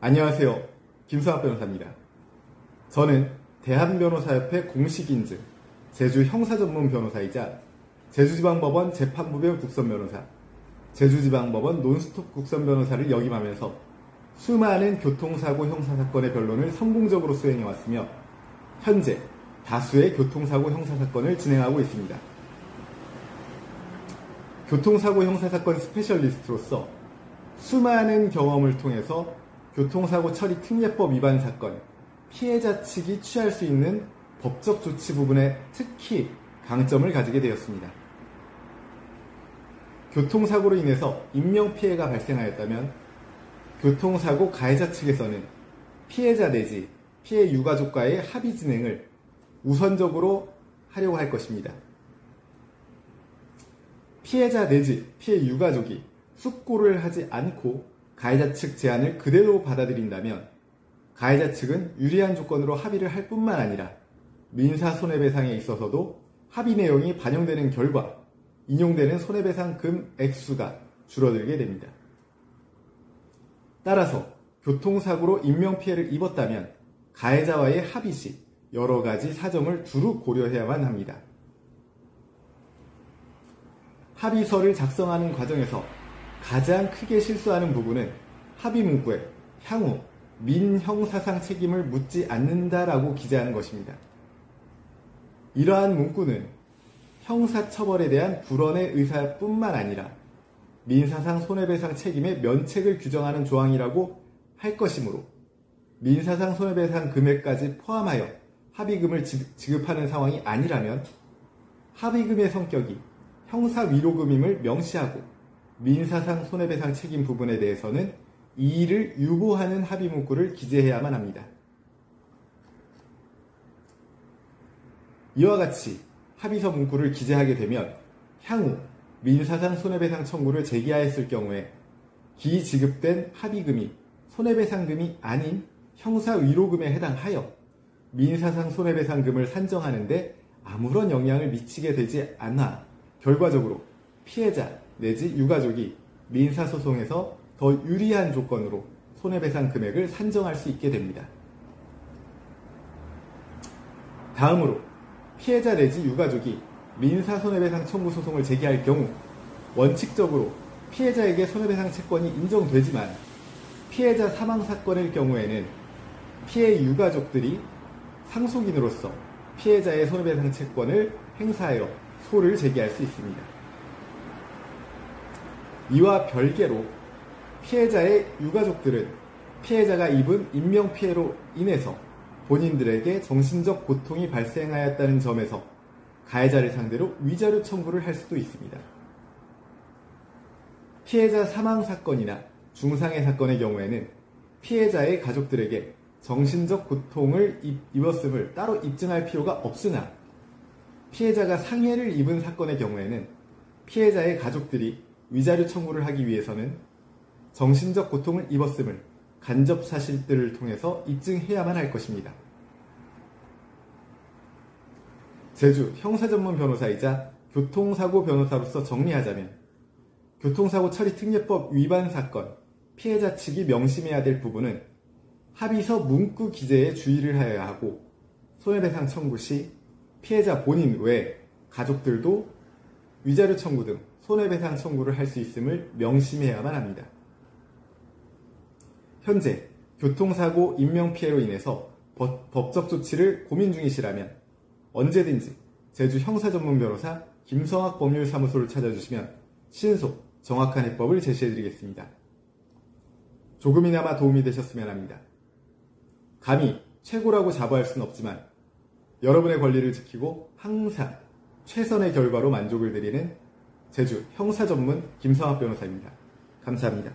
안녕하세요. 김성학 변호사입니다. 저는 대한변호사협회 공식인증 제주 형사전문 변호사이자 제주지방법원 재판부변 국선변호사, 제주지방법원 논스톱 국선변호사를 역임하면서 수많은 교통사고 형사사건의 변론을 성공적으로 수행해왔으며 현재 다수의 교통사고 형사사건을 진행하고 있습니다. 교통사고 형사사건 스페셜리스트로서 수많은 경험을 통해서 교통사고 처리 특례법 위반 사건, 피해자 측이 취할 수 있는 법적 조치 부분에 특히 강점을 가지게 되었습니다. 교통사고로 인해서 인명피해가 발생하였다면 교통사고 가해자 측에서는 피해자 내지 피해 유가족과의 합의 진행을 우선적으로 하려고 할 것입니다. 피해자 내지 피해 유가족이 숙고를 하지 않고 가해자 측 제안을 그대로 받아들인다면 가해자 측은 유리한 조건으로 합의를 할 뿐만 아니라 민사손해배상에 있어서도 합의 내용이 반영되는 결과 인용되는 손해배상 금 액수가 줄어들게 됩니다. 따라서 교통사고로 인명피해를 입었다면 가해자와의 합의 시 여러 가지 사정을 두루 고려해야만 합니다. 합의서를 작성하는 과정에서 가장 크게 실수하는 부분은 합의 문구에 향후 민형사상 책임을 묻지 않는다라고 기재하는 것입니다. 이러한 문구는 형사처벌에 대한 불언의 의사뿐만 아니라 민사상 손해배상 책임의 면책을 규정하는 조항이라고 할 것이므로 민사상 손해배상 금액까지 포함하여 합의금을 지급하는 상황이 아니라면 합의금의 성격이 형사위로금임을 명시하고 민사상 손해배상 책임 부분에 대해서는 이의를 유보하는 합의 문구를 기재해야만 합니다. 이와 같이 합의서 문구를 기재하게 되면 향후 민사상 손해배상 청구를 제기하였을 경우에 기지급된 합의금이 손해배상금이 아닌 형사위로금에 해당하여 민사상 손해배상금을 산정하는데 아무런 영향을 미치게 되지 않아 결과적으로 피해자 내지 유가족이 민사소송에서 더 유리한 조건으로 손해배상 금액을 산정할 수 있게 됩니다. 다음으로 피해자 내지 유가족이 민사손해배상 청구 소송을 제기할 경우 원칙적으로 피해자에게 손해배상 채권이 인정되지만 피해자 사망사건일 경우에는 피해 유가족들이 상속인으로서 피해자의 손해배상 채권을 행사하여 소를 제기할 수 있습니다. 이와 별개로 피해자의 유가족들은 피해자가 입은 인명피해로 인해서 본인들에게 정신적 고통이 발생하였다는 점에서 가해자를 상대로 위자료 청구를 할 수도 있습니다. 피해자 사망사건이나 중상해 사건의 경우에는 피해자의 가족들에게 정신적 고통을 입었음을 따로 입증할 필요가 없으나 피해자가 상해를 입은 사건의 경우에는 피해자의 가족들이 위자료 청구를 하기 위해서는 정신적 고통을 입었음을 간접 사실들을 통해서 입증해야만 할 것입니다. 제주 형사전문 변호사이자 교통사고 변호사로서 정리하자면 교통사고 처리 특례법 위반 사건 피해자 측이 명심해야 될 부분은 합의서 문구 기재에 주의를 하여야 하고 손해배상 청구 시 피해자 본인 외에 가족들도 위자료 청구 등 손해배상 청구를 할 수 있음을 명심해야만 합니다. 현재 교통사고 인명피해로 인해서 법적 조치를 고민 중이시라면 언제든지 제주 형사전문변호사 김성학 법률사무소를 찾아주시면 신속, 정확한 해법을 제시해드리겠습니다. 조금이나마 도움이 되셨으면 합니다. 감히 최고라고 자부할 수는 없지만 여러분의 권리를 지키고 항상 최선의 결과로 만족을 드리는 제주 형사전문 김성학 변호사입니다. 감사합니다.